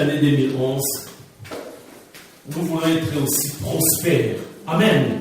année 2011, nous voulons être aussi prospères. Amen.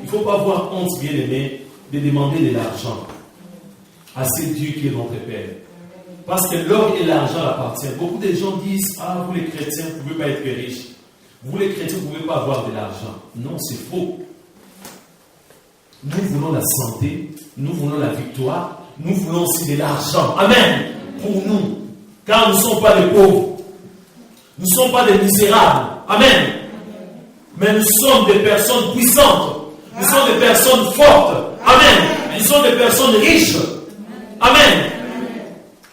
Il ne faut pas avoir honte, bien-aimé, de demander de l'argent à ce Dieu qui est notre Père. Parce que l'or et l'argent appartiennent. Beaucoup de gens disent, ah, vous les chrétiens, vous ne pouvez pas être riches. Vous les chrétiens, vous ne pouvez pas avoir de l'argent. Non, c'est faux. Nous voulons la santé, nous voulons la victoire, nous voulons aussi de l'argent. Amen. Pour nous. Car nous ne sommes pas des pauvres. Nous ne sommes pas des misérables. Amen. Mais nous sommes des personnes puissantes. Nous sommes des personnes fortes. Amen. Nous sommes des personnes riches. Amen.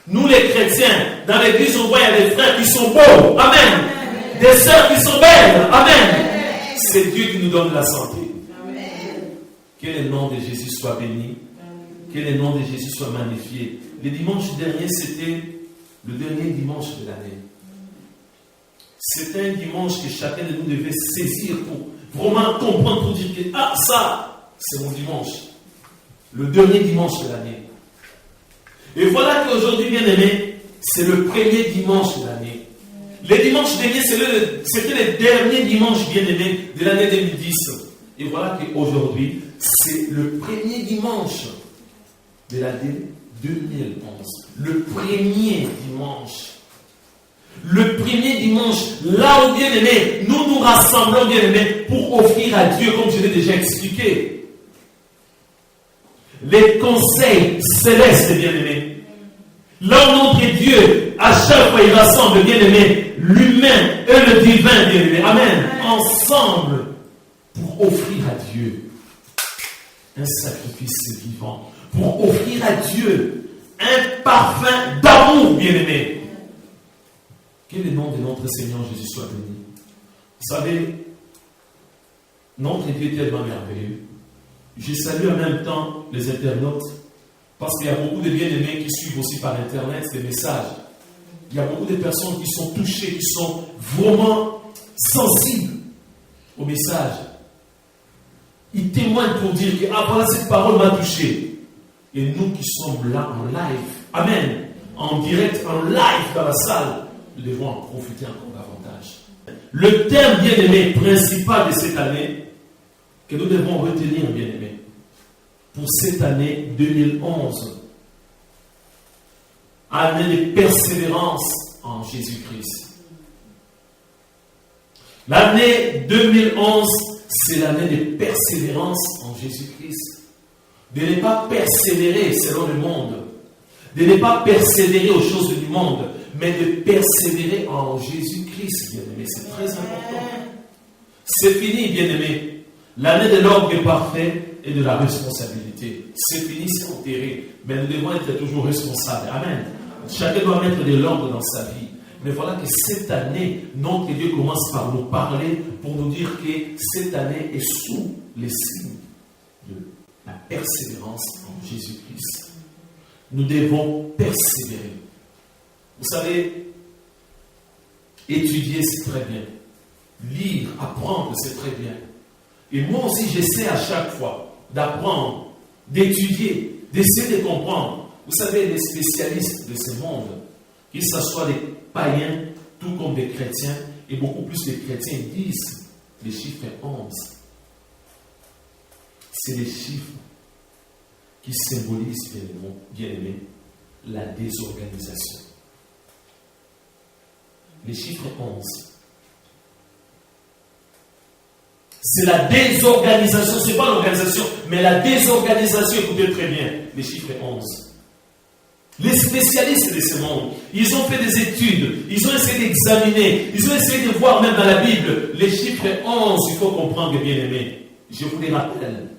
Nous les chrétiens, dans l'église, on voit il y a des frères qui sont beaux. Amen. Des sœurs qui sont belles. Amen. C'est Dieu qui nous donne la santé. Que le nom de Jésus soit béni. Que le nom de Jésus soit magnifié. Le dimanche dernier, c'était le dernier dimanche de l'année. C'était un dimanche que chacun de nous devait saisir pour vraiment comprendre, pour dire que ça, c'est mon dimanche. Le dernier dimanche de l'année. Et voilà qu'aujourd'hui, bien aimé, c'est le premier dimanche de l'année. Le dimanche dernier, c'était le dernier dimanche, bien aimé, de l'année 2010. Et voilà qu'aujourd'hui, c'est le premier dimanche de l'année 2011. Le premier dimanche. Le premier dimanche, là où, bien aimé, nous nous rassemblons, bien aimé, pour offrir à Dieu, comme je l'ai déjà expliqué, les conseils célestes, bien aimé. Là où notre Dieu, à chaque fois, il rassemble, bien aimé, l'humain et le divin, bien aimé. Amen. Ensemble, pour offrir à Dieu un sacrifice vivant. Pour offrir à Dieu un parfum d'amour, bien aimé. Que le nom de notre Seigneur Jésus soit béni. Vous savez, notre Dieu est tellement merveilleux. Je salue en même temps les internautes, parce qu'il y a beaucoup de bien-aimés qui suivent aussi par Internet des messages. Il y a beaucoup de personnes qui sont touchées, qui sont vraiment sensibles au message. Ils témoignent pour dire que voilà, cette parole m'a touché. Et nous qui sommes là en live, amen, en direct, en live dans la salle, nous devons en profiter encore davantage. Le thème bien-aimé principal de cette année, que nous devons retenir, bien-aimé, pour cette année 2011, année de persévérance en Jésus-Christ. L'année 2011, c'est l'année de persévérance en Jésus-Christ. De ne pas persévérer selon le monde, de ne pas persévérer aux choses du monde, mais de persévérer en Jésus-Christ, bien-aimé. C'est très important. C'est fini, bien-aimé. L'année de l'ordre parfait et de la responsabilité. C'est fini, c'est enterré. Mais nous devons être toujours responsables. Amen. Chacun doit mettre de l'ordre dans sa vie. Mais voilà que cette année, notre Dieu commence par nous parler pour nous dire que cette année est sous les signes de la persévérance en Jésus-Christ. Nous devons persévérer. Vous savez, étudier, c'est très bien. Lire, apprendre, c'est très bien. Et moi aussi, j'essaie à chaque fois d'apprendre, d'étudier, d'essayer de comprendre. Vous savez, les spécialistes de ce monde, qu'ils soient des païens, tout comme des chrétiens, et beaucoup plus les chrétiens disent les chiffres 11. C'est les chiffres qui symbolisent, bien aimé, la désorganisation. Les chiffres 11. C'est la désorganisation, ce n'est pas l'organisation, mais la désorganisation, écoutez très bien, les chiffres 11. Les spécialistes de ce monde, ils ont fait des études, ils ont essayé d'examiner, ils ont essayé de voir même dans la Bible, les chiffres 11, il faut comprendre, bien aimé. Je vous les rappelle,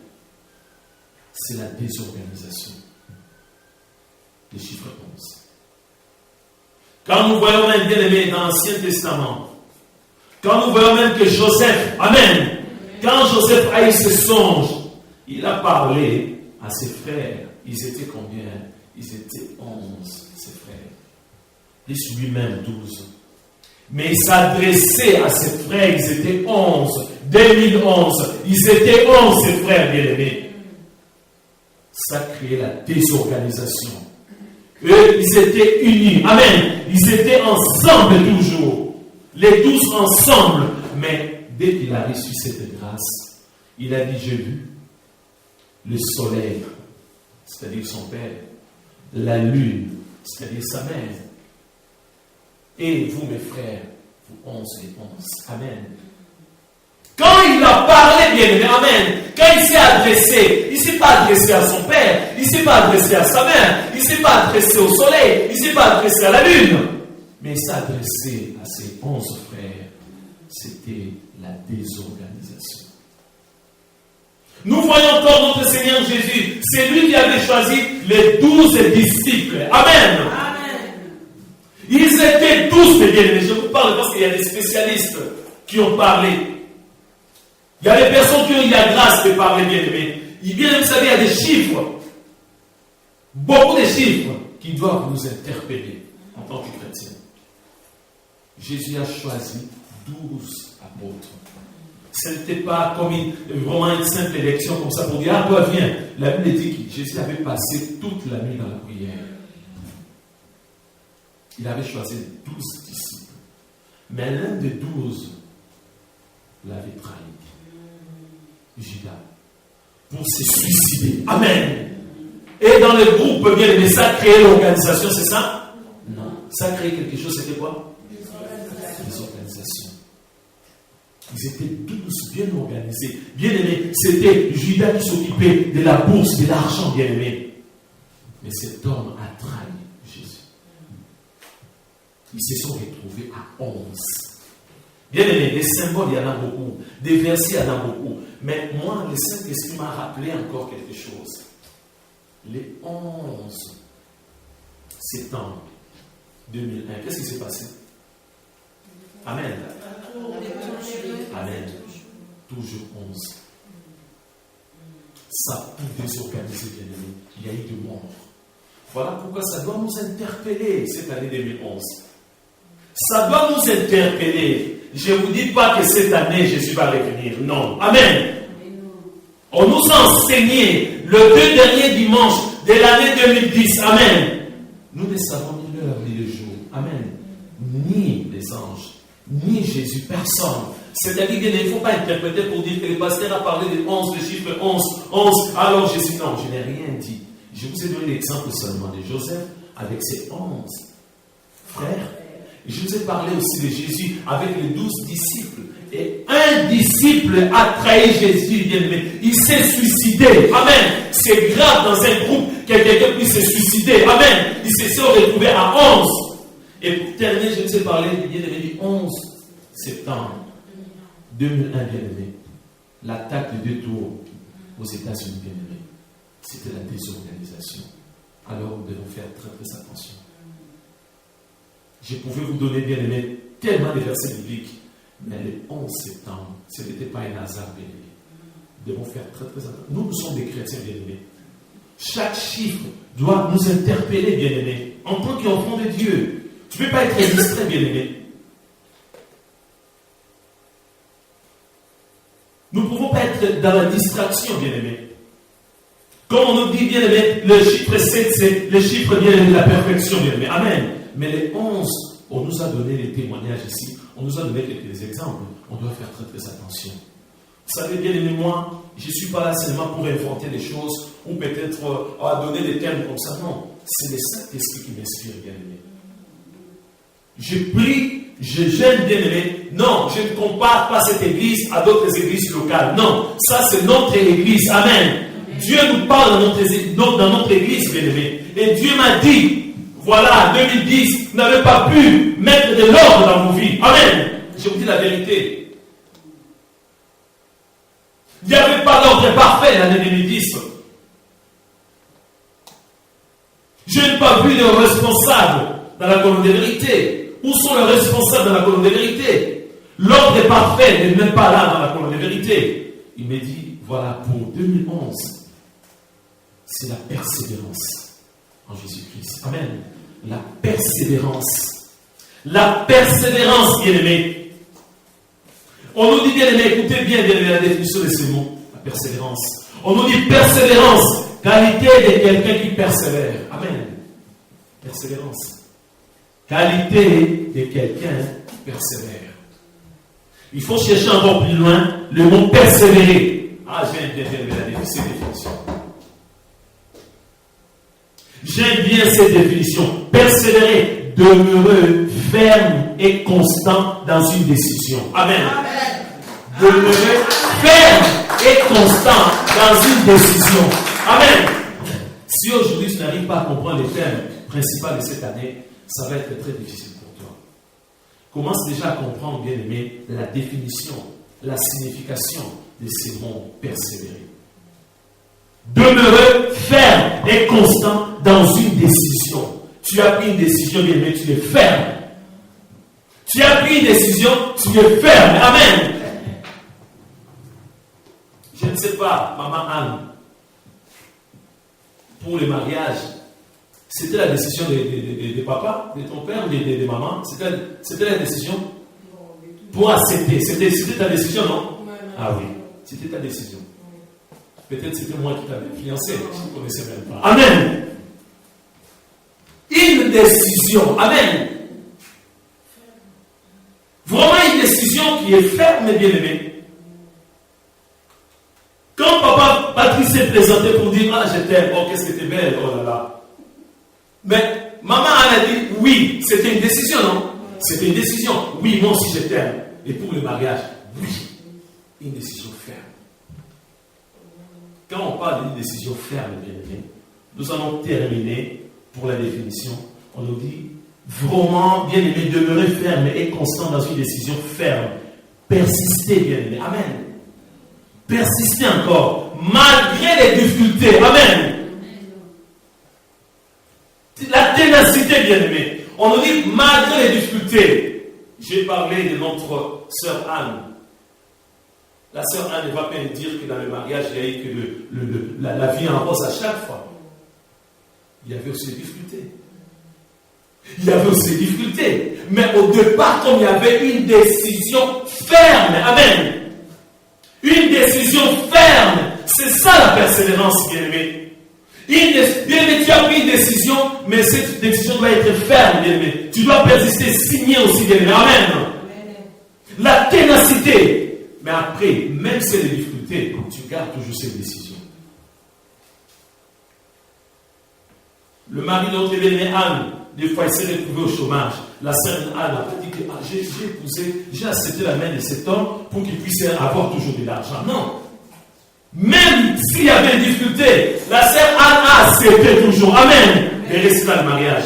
c'est la désorganisation. Les chiffres 11. Quand nous voyons même, bien aimé, dans l'Ancien Testament, quand nous voyons même que Joseph, amen, quand Joseph a eu ce songe, il a parlé à ses frères. Ils étaient combien? Ils étaient 11, ses frères. Plus lui-même 12. Mais il s'adressait à ses frères, ils étaient 11. 2011, ils étaient 11, ses frères bien-aimés. Ça créait la désorganisation. Eux, ils étaient unis. Amen. Ils étaient ensemble toujours. Les 12 ensemble. Mais dès qu'il a reçu cette grâce, il a dit, j'ai vu le soleil, c'est-à-dire son père, la lune, c'est-à-dire sa mère. Et vous, mes frères, vous 11 et 11. Amen. Quand il a parlé, bien aimé, amen. Quand il s'est adressé, il ne s'est pas adressé à son père, il ne s'est pas adressé à sa mère, il ne s'est pas adressé au soleil, il ne s'est pas adressé à la lune. Mais il s'est adressé à ses 11 frères. C'était la désorganisation. Nous voyons encore notre Seigneur Jésus. C'est lui qui avait choisi les 12 disciples. Amen. Amen. Ils étaient tous des bien-aimés. Je vous parle parce qu'il y a des spécialistes qui ont parlé. Il y a des personnes qui ont eu la grâce de parler bien-aimés. Vous savez, il y a des chiffres. Beaucoup de chiffres qui doivent nous interpeller en tant que chrétiens. Jésus a choisi 12 apôtres. Ce n'était pas comme vraiment une simple élection comme ça pour dire, ah toi viens. La Bible dit que Jésus avait passé toute la nuit dans la prière. Il avait choisi 12 disciples. Mais l'un des 12 l'avait trahi. Judas. Pour se suicider. Amen. Et dans le groupe, bien aimé, ça a créé l'organisation, c'est ça? Non. Ça a créé quelque chose, c'était quoi? Les organisations. Ils étaient tous bien organisés. Bien aimés, c'était Judas qui s'occupait de la bourse, de l'argent, bien aimé. Mais cet homme a trahi Jésus. Ils se sont retrouvés à 11. Bien aimé, des symboles, il y en a beaucoup. Des versets, il y en a beaucoup. Mais moi, le Saint-Esprit m'a rappelé encore quelque chose. Les 11 septembre 2001, qu'est-ce qui s'est passé? Amen. Amen. Toujours 11. Ça a tout désorganisé, bien aimé. Il y a eu de morts. Voilà pourquoi ça doit nous interpeller cette année 2011. Ça doit nous interpeller. Je ne vous dis pas que cette année, Jésus va revenir. Non. Amen. On nous a enseigné le 2 derniers dimanches de l'année 2010. Amen. Nous ne savons ni l'heure ni le jour. Amen. Ni les anges, ni Jésus. Personne. C'est-à-dire qu'il ne faut pas interpréter pour dire que le pasteur a parlé de 11, le chiffre 11. Alors Jésus, non, je n'ai rien dit. Je vous ai donné l'exemple seulement de Joseph avec ses 11 frères. Je vous ai parlé aussi de Jésus avec les 12 disciples. Et un disciple a trahi Jésus, bien-aimé. Il s'est suicidé. Amen. C'est grave dans un groupe que quelqu'un puisse se suicider. Amen. Il s'est retrouvé à 11. Et pour terminer, je vous ai parlé bien-aimé du 11 septembre 2001, bien-aimé. L'attaque de 2 tours aux États-Unis, bien-aimé. C'était la désorganisation. Alors nous devons faire très très attention. Je pouvais vous donner, bien aimé, tellement de versets bibliques, mais le 11 septembre, ce n'était pas un hasard, bien aimé. Nous devons faire très très attention. Nous sommes des chrétiens, bien aimés. Chaque chiffre doit nous interpeller, bien aimé, en tant qu'enfant de Dieu. Tu ne peux pas être distrait, bien aimé. Nous ne pouvons pas être dans la distraction, bien aimé. Comme on nous dit, bien aimé, le chiffre 7, c'est le chiffre, bien aimé, de la perfection, bien aimé. Amen. Mais les 11, on nous a donné les témoignages ici, on nous a donné quelques exemples, on doit faire très très attention. Vous savez, bien aimé, moi, je ne suis pas là seulement pour inventer des choses ou peut-être à donner des termes comme ça. Non, c'est le Saint-Esprit qui m'inspire, bien aimé. Je prie, je jeûne, bien aimé. Non, je ne compare pas cette église à d'autres églises locales. Non, ça c'est notre église. Amen. Dieu nous parle dans notre église, bien aimé. Et Dieu m'a dit, voilà, en 2010, vous n'avez pas pu mettre de l'ordre dans vos vies. Amen. Je vous dis la vérité. Il n'y avait pas d'ordre parfait l'année 2010. Je n'ai pas vu de responsables dans la colonne de vérité. Où sont les responsables dans la colonne de vérité? L'ordre est parfait, n'est même pas là dans la colonne de vérité. Il m'a dit, voilà, pour 2011, c'est la persévérance en Jésus-Christ. Amen. La persévérance. La persévérance, bien-aimé. On nous dit, bien-aimé, écoutez bien, bien-aimé, la définition de ces mots. La persévérance. On nous dit persévérance, qualité de quelqu'un qui persévère. Amen. Persévérance. Qualité de quelqu'un qui persévère. Il faut chercher encore plus loin le mot persévérer. Ah, j'aime bien cette définition. J'aime bien cette définition. Persévérer, demeurer ferme et constant dans une décision. Amen. Demeurer ferme et constant dans une décision. Amen. Si aujourd'hui tu n'arrives pas à comprendre les thèmes principaux de cette année, ça va être très difficile pour toi. Commence déjà à comprendre, bien aimé, la définition, la signification de ces mots persévérer. Demeurer ferme et constant dans une décision. Tu as pris une décision, bien aimé, tu es ferme. Tu as pris une décision, tu es ferme. Amen. Je ne sais pas, maman Anne, pour le mariage, c'était la décision de papa, de ton père ou de maman? C'était la décision pour accepter. C'était ta décision, non? Ah oui, c'était ta décision. Peut-être c'était moi qui t'avais fiancé, je ne connaissais même pas. Amen. Une décision. Amen. Vraiment une décision qui est ferme et bien aimée. Quand papa Patrice s'est présenté pour dire ah je t'aime, oh qu'est-ce que t'es belle, oh là là. Mais maman elle a dit oui, c'était une décision, non? C'était une décision. Oui, moi aussi je t'aime. Et pour le mariage, oui, une décision ferme. Quand on parle d'une décision ferme, bien aimé, nous allons terminer pour la définition. On nous dit vraiment, bien aimé, demeurer ferme et constant dans une décision ferme. Persister, bien aimé. Amen. Persister encore, malgré les difficultés. Amen. La ténacité, bien aimé. On nous dit malgré les difficultés. J'ai parlé de notre sœur Anne. La sœur Anne ne va pas me dire que dans le mariage, il y a eu que la vie en rose à chaque fois. Il y avait aussi des difficultés. Il y avait aussi des difficultés. Mais au départ, comme il y avait une décision ferme. Amen. Une décision ferme. C'est ça la persévérance, bien aimé. Bien aimé, tu as pris une décision, mais cette décision doit être ferme, bien aimé. Tu dois persister, signer aussi, bien aimé. Amen. La ténacité. Mais après, même si il y a des difficultés, tu gardes toujours cette décision. Le mari de notre aînée Anne, des fois, il s'est retrouvé au chômage. La sœur Anne a dit que j'ai épousé, j'ai accepté la main de cet homme pour qu'il puisse avoir toujours de l'argent. Non. Même s'il y avait des difficultés, la sœur Anne a accepté toujours. Amen. Et rester dans le mariage.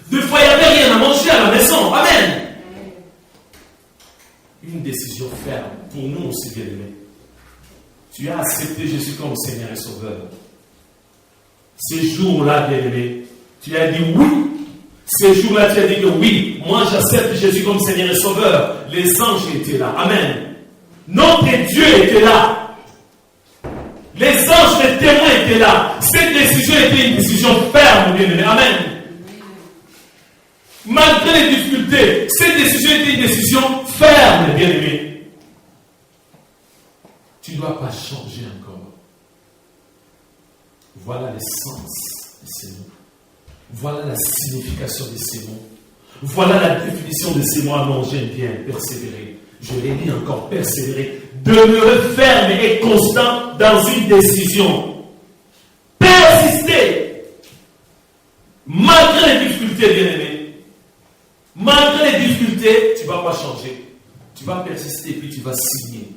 Des fois, il n'y avait rien à manger à la maison. Amen. Une décision ferme pour nous aussi, bien aimés. Tu as accepté Jésus comme Seigneur et Sauveur. Ces jours-là, bien aimé, tu as dit oui. Ces jours-là, tu as dit que oui, moi j'accepte Jésus comme Seigneur et Sauveur. Les anges étaient là. Amen. Notre Dieu était là. Les anges, les témoins étaient là. Cette décision était une décision ferme, bien aimé. Amen. Malgré les difficultés, cette décision était une décision ferme, bien aimé. Tu ne dois pas changer encore. Voilà l'essence de ces mots. Voilà la signification de ces mots. Voilà la définition de ces mots. Non, j'aime bien persévérer. Je l'ai dit encore, persévérer. Demeurer ferme et constant dans une décision. Persister. Malgré les difficultés, bien aimé. Malgré les difficultés, tu ne vas pas changer. Tu vas persister et puis tu vas signer.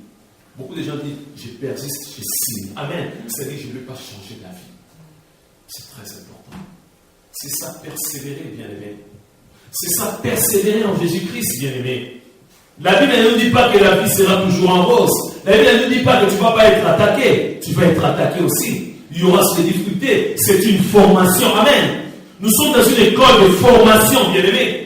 Beaucoup de gens disent, je persiste, je signe. Amen. C'est-à-dire, je ne veux pas changer la vie. C'est très important. C'est ça, persévérer, bien-aimé. C'est ça, persévérer en Jésus-Christ, bien-aimé. La Bible ne nous dit pas que la vie sera toujours en rose. La Bible ne nous dit pas que tu ne vas pas être attaqué. Tu vas être attaqué aussi. Il y aura des difficultés. C'est une formation. Amen. Nous sommes dans une école de formation, bien-aimé.